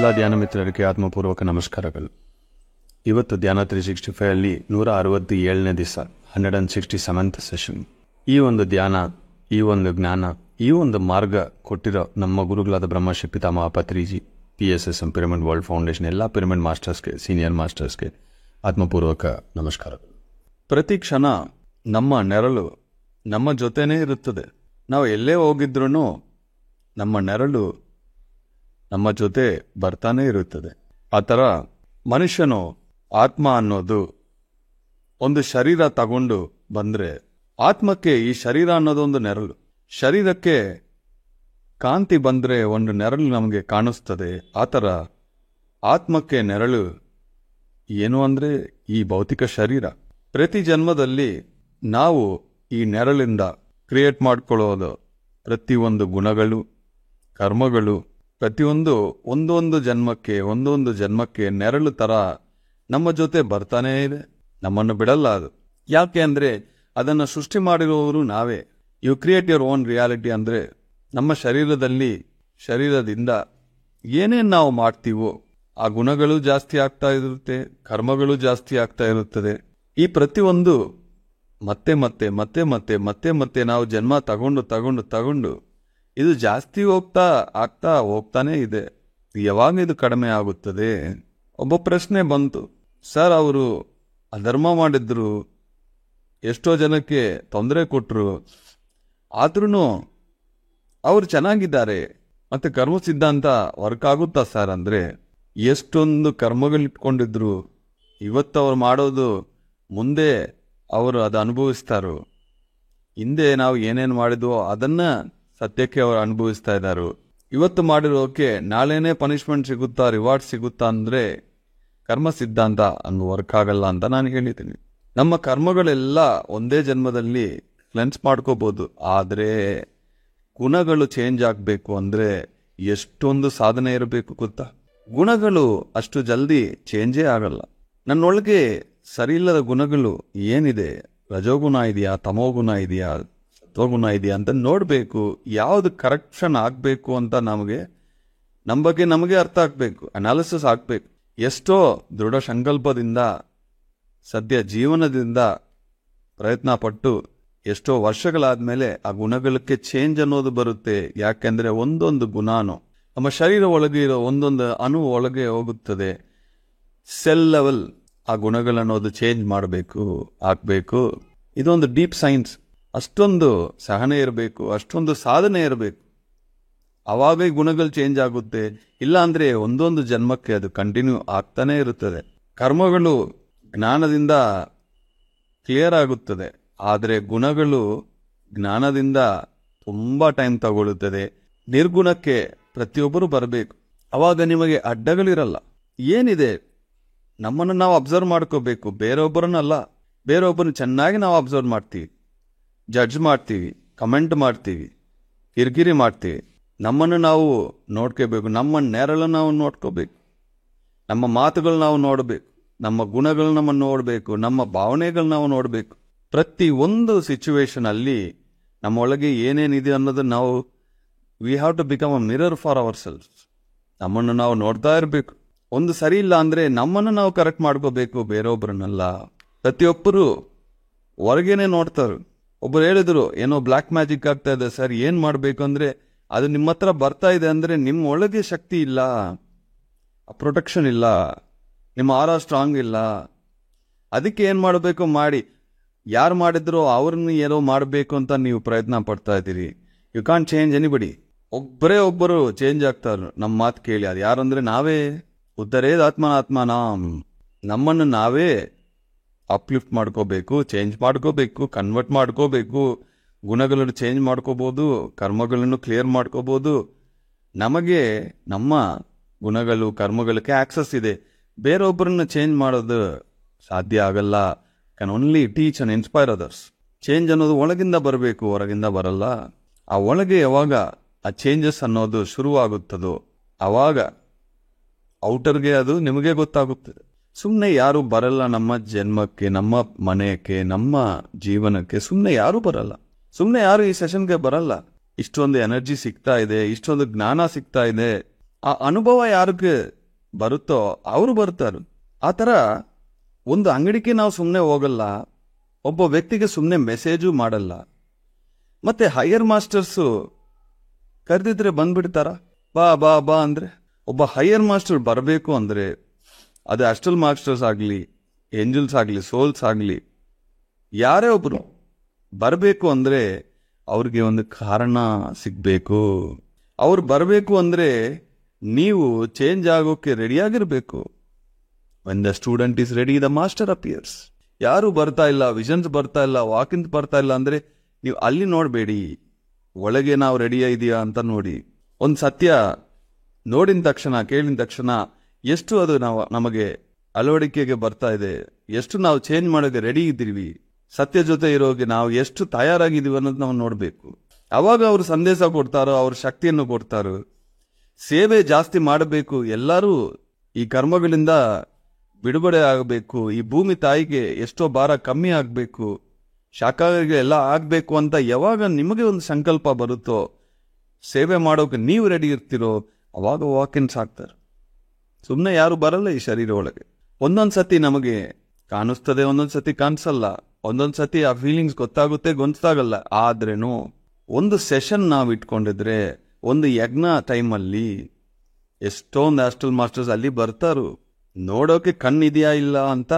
ಎಲ್ಲ ಧ್ಯಾನ ಮಿತ್ರರಿಗೆ ಆತ್ಮಪೂರ್ವಕ ನಮಸ್ಕಾರಗಳು. ಇವತ್ತು ಧ್ಯಾನ 365 ಅಲ್ಲಿ 167ನೇ ದಿವಸ, 167th ಸೆಷನ್. ಈ ಒಂದು ಧ್ಯಾನ, ಈ ಒಂದು ಜ್ಞಾನ, ಈ ಒಂದು ಮಾರ್ಗ ಕೊಟ್ಟಿರೋ ನಮ್ಮ ಗುರುಗಳಾದ ಬ್ರಹ್ಮಶ್ರೀ ಪಿತಾಮಹ Patriji, PSSM pyramid world foundation ಎಲ್ಲ ಪಿರಮಿಡ್ ಮಾಸ್ಟರ್ಸ್ಗೆ, ಸೀನಿಯರ್ ಮಾಸ್ಟರ್ಸ್ಗೆ ಆತ್ಮಪೂರ್ವಕ ನಮಸ್ಕಾರಗಳು. ಪ್ರತಿ ಕ್ಷಣ ನಮ್ಮ ನೆರಳು ನಮ್ಮ ಜೊತೆನೇ ಇರುತ್ತದೆ. ನಾವು ಎಲ್ಲೇ ಹೋಗಿದ್ರೂ ನಮ್ಮ ನೆರಳು ನಮ್ಮ ಜೊತೆ ಬರ್ತಾನೆ ಇರುತ್ತದೆ. ಆ ಥರ ಮನುಷ್ಯನು ಆತ್ಮ ಅನ್ನೋದು ಒಂದು ಶರೀರ ತಗೊಂಡು ಬಂದರೆ, ಆತ್ಮಕ್ಕೆ ಈ ಶರೀರ ಅನ್ನೋದೊಂದು ನೆರಳು. ಶರೀರಕ್ಕೆ ಕಾಂತಿ ಬಂದರೆ ಒಂದು ನೆರಳು ನಮಗೆ ಕಾಣಿಸ್ತದೆ. ಆ ಥರ ಆತ್ಮಕ್ಕೆ ನೆರಳು ಏನು ಅಂದರೆ ಈ ಭೌತಿಕ ಶರೀರ. ಪ್ರತಿ ಜನ್ಮದಲ್ಲಿ ನಾವು ಈ ನೆರಳಿಂದ ಕ್ರಿಯೇಟ್ ಮಾಡ್ಕೊಳ್ಳೋದು ಪ್ರತಿಯೊಂದು ಗುಣಗಳು, ಕರ್ಮಗಳು, ಪ್ರತಿಯೊಂದು ಒಂದೊಂದು ಜನ್ಮಕ್ಕೆ ನೆರಳು ಥರ ನಮ್ಮ ಜೊತೆ ಬರ್ತಾನೇ ಇದೆ. ನಮ್ಮನ್ನು ಬಿಡಲ್ಲ ಅದು. ಯಾಕೆ ಅಂದರೆ ಅದನ್ನು ಸೃಷ್ಟಿ ಮಾಡಿರುವವರು ನಾವೇ. You create your own reality ಅಂದರೆ ನಮ್ಮ ಶರೀರದಿಂದ ಏನೇನು ನಾವು ಮಾಡ್ತೀವೋ ಆ ಗುಣಗಳು ಜಾಸ್ತಿ ಆಗ್ತಾ ಇರುತ್ತೆ, ಕರ್ಮಗಳು ಜಾಸ್ತಿ ಆಗ್ತಾ ಇರುತ್ತದೆ. ಈ ಪ್ರತಿಯೊಂದು ಮತ್ತೆ ಮತ್ತೆ ಮತ್ತೆ ಮತ್ತೆ ಮತ್ತೆ ಮತ್ತೆ ನಾವು ಜನ್ಮ ತಗೊಂಡು ಇದು ಜಾಸ್ತಿ ಆಗ್ತಾ ಹೋಗ್ತಾನೆ ಇದೆ. ಯಾವಾಗ ಇದು ಕಡಿಮೆ ಆಗುತ್ತದೆ? ಒಬ್ಬ ಪ್ರಶ್ನೆ ಬಂತು, ಸರ್ ಅವರು ಅಧರ್ಮ ಮಾಡಿದ್ರು, ಎಷ್ಟೋ ಜನಕ್ಕೆ ತೊಂದರೆ ಕೊಟ್ಟರು, ಆದ್ರೂ ಅವರು ಚೆನ್ನಾಗಿದ್ದಾರೆ, ಮತ್ತೆ ಕರ್ಮ ಸಿದ್ಧಾಂತ ವರ್ಕ್ ಆಗುತ್ತಾ ಸರ್ ಅಂದರೆ, ಎಷ್ಟೊಂದು ಕರ್ಮಗಳಿಟ್ಕೊಂಡಿದ್ರು, ಇವತ್ತು ಅವ್ರು ಮಾಡೋದು ಮುಂದೆ ಅವರು ಅದು ಅನುಭವಿಸ್ತಾರೋ, ಹಿಂದೆ ನಾವು ಏನೇನು ಮಾಡಿದ್ವೋ ಅದನ್ನ ಸತ್ಯಕ್ಕೆ ಅವರು ಅನುಭವಿಸ್ತಾ ಇದ್ದಾರೆ. ಇವತ್ತು ಮಾಡಿರೋಕೆ ನಾಳೆನೇ ಪನಿಷ್ಮೆಂಟ್ ಸಿಗುತ್ತಾ, ರಿವಾರ್ಡ್ ಸಿಗುತ್ತಾ ಅಂದರೆ ಕರ್ಮ ಸಿದ್ಧಾಂತ ಅನ್ನು ವರ್ಕ್ ಆಗಲ್ಲ ಅಂತ ನಾನು ಹೇಳಿದ್ದೀನಿ. ನಮ್ಮ ಕರ್ಮಗಳೆಲ್ಲ ಒಂದೇ ಜನ್ಮದಲ್ಲಿ ಕ್ಲೆನ್ಸ್ ಮಾಡ್ಕೋಬಹುದು, ಆದರೆ ಗುಣಗಳು ಚೇಂಜ್ ಆಗಬೇಕು ಅಂದರೆ ಎಷ್ಟೊಂದು ಸಾಧನೆ ಇರಬೇಕು ಗೊತ್ತಾ? ಗುಣಗಳು ಅಷ್ಟು ಜಲ್ದಿ ಚೇಂಜೇ ಆಗಲ್ಲ. ನನ್ನೊಳಗೆ ಸರಿ ಇಲ್ಲದ ಗುಣಗಳು ಏನಿದೆ, ರಜೋಗುಣ ಇದೆಯಾ, ತಮೋಗುಣ ಇದೆಯಾ, ಸತ್ವಗುಣ ಇದೆಯಾ ಅಂತ ನೋಡಬೇಕು. ಯಾವುದು ಕರೆಕ್ಷನ್ ಆಗಬೇಕು ಅಂತ ನಮ್ಮ ಬಗ್ಗೆ ನಮಗೆ ಅರ್ಥ ಆಗಬೇಕು, ಅನಾಲಿಸಿಸ್ ಆಗಬೇಕು. ಎಷ್ಟೋ ದೃಢ ಸಂಕಲ್ಪದಿಂದ, ಸದ್ಯ ಜೀವನದಿಂದ ಪ್ರಯತ್ನ ಪಟ್ಟು ಎಷ್ಟೋ ವರ್ಷಗಳಾದ್ಮೇಲೆ ಆ ಗುಣಗಳಿಗೆ ಚೇಂಜ್ ಅನ್ನೋದು ಬರುತ್ತೆ. ಯಾಕೆಂದ್ರೆ ಒಂದೊಂದು ಗುಣಾನು ನಮ್ಮ ಶರೀರ ಒಳಗೆ ಇರೋ ಒಂದೊಂದು ಅಣು ಒಳಗೆ ಹೋಗುತ್ತದೆ. ಸೆಲ್ ಲೆವೆಲ್ ಆ ಗುಣಗಳನ್ನೋದು ಚೇಂಜ್ ಮಾಡಬೇಕು, ಆಗ್ಬೇಕು. ಇದೊಂದು ಡೀಪ್ ಸೈನ್ಸ್. ಅಷ್ಟೊಂದು ಸಹನೆ ಇರಬೇಕು, ಅಷ್ಟೊಂದು ಸಾಧನೆ ಇರಬೇಕು. ಆವಾಗ ಈ ಗುಣಗಳು ಚೇಂಜ್ ಆಗುತ್ತೆ. ಇಲ್ಲ ಅಂದ್ರೆ ಒಂದೊಂದು ಜನ್ಮಕ್ಕೆ ಅದು ಕಂಟಿನ್ಯೂ ಆಗ್ತಾನೆ ಇರುತ್ತದೆ. ಕರ್ಮಗಳು ಜ್ಞಾನದಿಂದ ಕ್ಲಿಯರ್ ಆಗುತ್ತದೆ, ಆದರೆ ಗುಣಗಳು ಜ್ಞಾನದಿಂದ ತುಂಬಾ ಟೈಮ್ ತಗೊಳ್ಳುತ್ತದೆ. ನಿರ್ಗುಣಕ್ಕೆ ಪ್ರತಿಯೊಬ್ಬರು ಬರಬೇಕು. ಅವಾಗ ನಿಮಗೆ ಅಡ್ಡಗಳಿರಲ್ಲ. ಏನಿದೆ ನಮ್ಮನ್ನು ನಾವು ಅಬ್ಸರ್ವ್ ಮಾಡ್ಕೋಬೇಕು, ಬೇರೊಬ್ಬರನ್ನಲ್ಲ. ಬೇರೊಬ್ಬರನ್ನ ಚೆನ್ನಾಗಿ ನಾವು ಅಬ್ಸರ್ವ್ ಮಾಡ್ತೀವಿ, ಜಡ್ಜ್ ಮಾಡ್ತೀವಿ, ಕಮೆಂಟ್ ಮಾಡ್ತೀವಿ, ಕಿರಿಕಿರಿ ಮಾಡ್ತೀವಿ. ನಮ್ಮನ್ನು ನಾವು ನೋಡ್ಕೋಬೇಕು, ನಮ್ಮ ನೆರಳನ್ನು ನಾವು ನೋಡ್ಕೋಬೇಕು, ನಮ್ಮ ಮಾತುಗಳು ನಾವು ನೋಡಬೇಕು, ನಮ್ಮ ಗುಣಗಳು ನಮ್ಮನ್ನು ನೋಡಬೇಕು, ನಮ್ಮ ಭಾವನೆಗಳು ನಾವು ನೋಡಬೇಕು. ಪ್ರತಿ ಒಂದು ಸಿಚುವೇಶನ್ ಅಲ್ಲಿ ನಮ್ಮೊಳಗೆ ಏನೇನಿದೆ ಅನ್ನೋದು ನಾವು we have to become a mirror for our self. ನಮ್ಮನ್ನು ನಾವು ನೋಡ್ತಾ ಇರಬೇಕು. ಒಂದು ಸರಿ ಇಲ್ಲ ಅಂದ್ರೆ ನಮ್ಮನ್ನು ನಾವು ಕರೆಕ್ಟ್ ಮಾಡ್ಕೋಬೇಕು, ಬೇರೊಬ್ಬರನ್ನೆಲ್ಲ. ಪ್ರತಿಯೊಬ್ಬರು ಹೊರಗೇನೆ ನೋಡ್ತಾರೆ. ಒಬ್ಬರು ಹೇಳಿದ್ರು, ಏನೋ ಬ್ಲ್ಯಾಕ್ ಮ್ಯಾಜಿಕ್ ಆಗ್ತಾ ಇದೆ ಸರ್, ಏನ್ ಮಾಡ್ಬೇಕು ಅಂದ್ರೆ ಅದು ನಿಮ್ಮ ಹತ್ರ ಬರ್ತಾ ಇದೆ ಅಂದ್ರೆ ನಿಮ್ಮ ಒಳಗೆ ಶಕ್ತಿ ಇಲ್ಲ, ಪ್ರೊಟೆಕ್ಷನ್ ಇಲ್ಲ, ನಿಮ್ಮ ಆರಾ ಸ್ಟ್ರಾಂಗ್ ಇಲ್ಲ. ಅದಕ್ಕೆ ಏನ್ ಮಾಡಬೇಕು ಮಾಡಿ. ಯಾರು ಮಾಡಿದ್ರು ಅವ್ರನ್ನ ಏನೋ ಮಾಡಬೇಕು ಅಂತ ನೀವು ಪ್ರಯತ್ನ ಪಡ್ತಾ ಇದ್ದೀರಿ. You can't change anybody. ಒಬ್ಬರು ಚೇಂಜ್ ಆಗ್ತಾರೆ ನಮ್ಮ ಮಾತು ಕೇಳಿ. ಅದು ಯಾರಂದ್ರೆ ನಾವೇ. ಉತ್ತರೇದ ಆತ್ಮನಾತ್ಮನಾಂ. ನಮ್ಮನ್ನು ನಾವೇ ಅಪ್ಲಿಫ್ಟ್ ಮಾಡ್ಕೋಬೇಕು, ಚೇಂಜ್ ಮಾಡ್ಕೋಬೇಕು, ಕನ್ವರ್ಟ್ ಮಾಡ್ಕೋಬೇಕು. ಗುಣಗಳನ್ನು ಚೇಂಜ್ ಮಾಡ್ಕೋಬಹುದು, ಕರ್ಮಗಳನ್ನು ಕ್ಲಿಯರ್ ಮಾಡ್ಕೋಬಹುದು. ನಮಗೆ ನಮ್ಮ ಗುಣಗಳು, ಕರ್ಮಗಳಿಗೆ ಆಕ್ಸಸ್ ಇದೆ. ಬೇರೊಬ್ಬರನ್ನ ಚೇಂಜ್ ಮಾಡೋದು ಸಾಧ್ಯ ಆಗಲ್ಲ. Can only teach and inspire others. Change ಅನ್ನೋದು ಒಳಗಿಂದ ಬರಬೇಕು, ಹೊರಗಿಂದ ಬರಲ್ಲ. ಆ ಒಳಗೆ ಯಾವಾಗ ಆ ಚೇಂಜಸ್ ಅನ್ನೋದು ಶುರುವಾಗುತ್ತದೋ ಆವಾಗ ಔಟರ್ಗೆ ಅದು ನಿಮಗೆ ಗೊತ್ತಾಗುತ್ತದೆ. ಸುಮ್ಮನೆ ಯಾರು ಬರಲ್ಲ ನಮ್ಮ ಜನ್ಮಕ್ಕೆ, ನಮ್ಮ ಮನೆಯಕ್ಕೆ, ನಮ್ಮ ಜೀವನಕ್ಕೆ ಸುಮ್ಮನೆ ಯಾರು ಬರಲ್ಲ. ಸುಮ್ಮನೆ ಯಾರು ಈ ಸೆಷನ್ಗೆ ಬರಲ್ಲ. ಇಷ್ಟೊಂದು ಎನರ್ಜಿ ಸಿಗ್ತಾ ಇದೆ, ಇಷ್ಟೊಂದು ಜ್ಞಾನ ಸಿಗ್ತಾ ಇದೆ, ಆ ಅನುಭವ ಯಾರಿಗೆ ಬರುತ್ತೋ ಅವರು ಬರ್ತಾರೆ. ಆ ಥರ ಒಂದು ಅಂಗಡಿಗೆ ನಾವು ಸುಮ್ಮನೆ ಹೋಗಲ್ಲ, ಒಬ್ಬ ವ್ಯಕ್ತಿಗೆ ಸುಮ್ಮನೆ ಮೆಸೇಜು ಮಾಡಲ್ಲ. ಮತ್ತೆ ಹೈಯರ್ ಮಾಸ್ಟರ್ಸು ಕರೆದಿದ್ರೆ ಬಂದ್ಬಿಡ್ತಾರ? ಬಾ ಬಾ ಬಾ ಅಂದರೆ ಒಬ್ಬ ಹೈಯರ್ ಮಾಸ್ಟರ್ ಬರಬೇಕು ಅಂದರೆ ಅದು ಅಸ್ಟಲ್ ಮಾಸ್ಟರ್ಸ್ ಆಗಲಿ, ಏಂಜಲ್ಸ್ ಆಗಲಿ, ಸೋಲ್ಸ್ ಆಗಲಿ, ಯಾರೇ ಒಬ್ಬರು ಬರಬೇಕು ಅಂದರೆ ಅವ್ರಿಗೆ ಒಂದು ಕಾರಣ ಸಿಗಬೇಕು. ಅವ್ರು ಬರಬೇಕು ಅಂದರೆ ನೀವು ಚೇಂಜ್ ಆಗೋಕ್ಕೆ ರೆಡಿಯಾಗಿರಬೇಕು. When the student is ready the master appears. ಯಾರು ಬರ್ತಾ ಇಲ್ಲ, ವಿಷನ್ಸ್ ಬರ್ತಾ ಇಲ್ಲ, ವಾಕಿಂಗ್ ಬರ್ತಾ ಇಲ್ಲ ಅಂದರೆ ನೀವು ಅಲ್ಲಿ ನೋಡಬೇಡಿ, ಒಳಗೆ ನಾವು ರೆಡಿಯಾ ಇದೆಯಾ ಅಂತ ನೋಡಿ. ಒಂದು ಸತ್ಯ ನೋಡಿದ ತಕ್ಷಣ, ಕೇಳಿದ ತಕ್ಷಣ ಎಷ್ಟು ಅದು ನಮಗೆ ಅಳವಡಿಕೆಗೆ ಬರ್ತಾ ಇದೆ, ಎಷ್ಟು ನಾವು ಚೇಂಜ್ ಮಾಡೋಕೆ ರೆಡಿ ಇದ್ದೀವಿ, ಸತ್ಯ ಜೊತೆ ಇರೋಗೆ ನಾವು ಎಷ್ಟು ತಯಾರಾಗಿದ್ದೀವಿ ಅನ್ನೋದು ನಾವು ನೋಡಬೇಕು. ಅವಾಗ ಅವರು ಸಂದೇಶ ಕೊಡ್ತಾರೋ, ಅವ್ರ ಶಕ್ತಿಯನ್ನು ಕೊಡ್ತಾರೋ. ಸೇವೆ ಜಾಸ್ತಿ ಮಾಡಬೇಕು, ಎಲ್ಲರೂ ಈ ಕರ್ಮಗಳಿಂದ ಬಿಡುಗಡೆ ಆಗಬೇಕು, ಈ ಭೂಮಿ ತಾಯಿಗೆ ಎಷ್ಟೋ ಭಾರ ಕಮ್ಮಿ ಆಗಬೇಕು, ಶಾಖಾಹಾರಿಗೆ ಎಲ್ಲ ಆಗಬೇಕು ಅಂತ ಯಾವಾಗ ನಿಮಗೆ ಒಂದು ಸಂಕಲ್ಪ ಬರುತ್ತೋ, ಸೇವೆ ಮಾಡೋಕೆ ನೀವು ರೆಡಿ ಇರ್ತಿರೋ, ಅವಾಗ ವಾಕಿನ್ಸ್ ಆಗ್ತಾರೆ. ಸುಮ್ಮನೆ ಯಾರು ಬರಲ್ಲ ಈ ಶರೀರ ಒಳಗೆ. ಒಂದೊಂದು ಸತಿ ನಮಗೆ ಕಾಣಿಸ್ತದೆ, ಒಂದೊಂದು ಸತಿ ಕಾಣಿಸಲ್ಲ, ಒಂದೊಂದು ಸತಿ ಆ ಫೀಲಿಂಗ್ಸ್ ಗೊತ್ತಾಗಲ್ಲ. ಆದ್ರೇನು ಒಂದು ಸೆಷನ್ ನಾವು ಇಟ್ಕೊಂಡಿದ್ರೆ, ಒಂದು ಯಜ್ಞ ಟೈಮಲ್ಲಿ ಎಷ್ಟೊಂದು ಹಾಸ್ಟೆಲ್ ಮಾಸ್ಟರ್ಸ್ ಅಲ್ಲಿ ಬರ್ತಾರು. ನೋಡೋಕೆ ಕಣ್ಣಿದೆಯಾ ಇಲ್ಲ ಅಂತ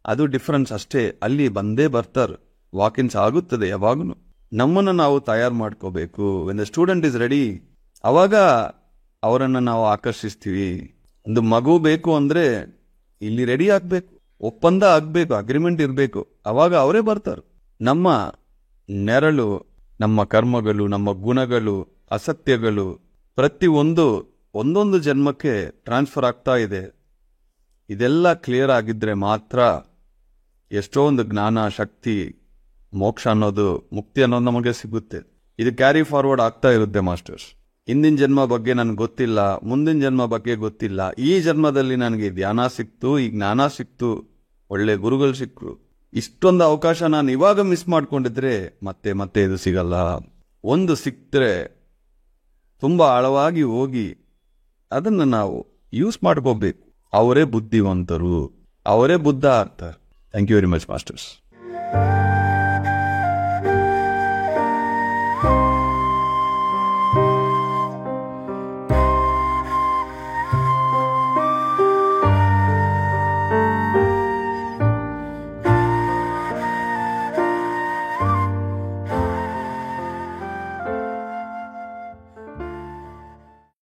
ಅದು ಡಿಫ್ರೆನ್ಸ್ ಅಷ್ಟೇ, ಅಲ್ಲಿ ಬಂದೇ ಬರ್ತಾರೆ. ವಾಕಿನ್ಸ್ ಆಗುತ್ತದೆ ಯಾವಾಗೂ. ನಮ್ಮನ್ನು ನಾವು ತಯಾರು ಮಾಡ್ಕೋಬೇಕು. When the student is ready, ಅವಾಗ ಅವರನ್ನು ನಾವು ಆಕರ್ಷಿಸ್ತೀವಿ. ಒಂದು ಮಗು ಬೇಕು ಅಂದರೆ ಇಲ್ಲಿ ರೆಡಿ ಆಗಬೇಕು, ಒಪ್ಪಂದ ಆಗಬೇಕು, ಅಗ್ರಿಮೆಂಟ್ ಇರಬೇಕು, ಅವಾಗ ಅವರೇ ಬರ್ತಾರೆ. ನಮ್ಮ ನೆರಳು, ನಮ್ಮ ಕರ್ಮಗಳು, ನಮ್ಮ ಗುಣಗಳು, ಅಸತ್ಯಗಳು ಒಂದೊಂದು ಜನ್ಮಕ್ಕೆ ಟ್ರಾನ್ಸ್ಫರ್ ಆಗ್ತಾ ಇದೆ. ಇದೆಲ್ಲ ಕ್ಲಿಯರ್ ಆಗಿದ್ರೆ ಮಾತ್ರ ಎಷ್ಟೊಂದು ಜ್ಞಾನ, ಶಕ್ತಿ, ಮೋಕ್ಷ ಅನ್ನೋದು, ಮುಕ್ತಿ ಅನ್ನೋದು ನಮಗೆ ಸಿಗುತ್ತೆ. ಇದು ಕ್ಯಾರಿ ಫಾರ್ವರ್ಡ್ ಆಗ್ತಾ ಇರುತ್ತೆ ಮಾಸ್ಟರ್ಸ್. ಹಿಂದಿನ ಜನ್ಮ ಬಗ್ಗೆ ನನಗೆ ಗೊತ್ತಿಲ್ಲ, ಮುಂದಿನ ಜನ್ಮ ಬಗ್ಗೆ ಗೊತ್ತಿಲ್ಲ, ಈ ಜನ್ಮದಲ್ಲಿ ನನಗೆ ಧ್ಯಾನ ಸಿಕ್ತು, ಈ ಜ್ಞಾನ ಸಿಕ್ತು, ಒಳ್ಳೆ ಗುರುಗಳು ಸಿಕ್ಕರು, ಇಷ್ಟೊಂದು ಅವಕಾಶ ನಾನು ಇವಾಗ ಮಿಸ್ ಮಾಡ್ಕೊಂಡಿದ್ರೆ ಮತ್ತೆ ಇದು ಸಿಗಲ್ಲ. ಒಂದು ಸಿಕ್ತರೆ ತುಂಬಾ ಆಳವಾಗಿ ಹೋಗಿ ಅದನ್ನು ನಾವು ಯೂಸ್ ಮಾಡ್ಕೋಬೇಕು. ಅವರೇ ಬುದ್ಧಿವಂತರು, ಅವರೇ ಬುದ್ಧ ಆಗ್ತಾರೆ. Thank you very much masters.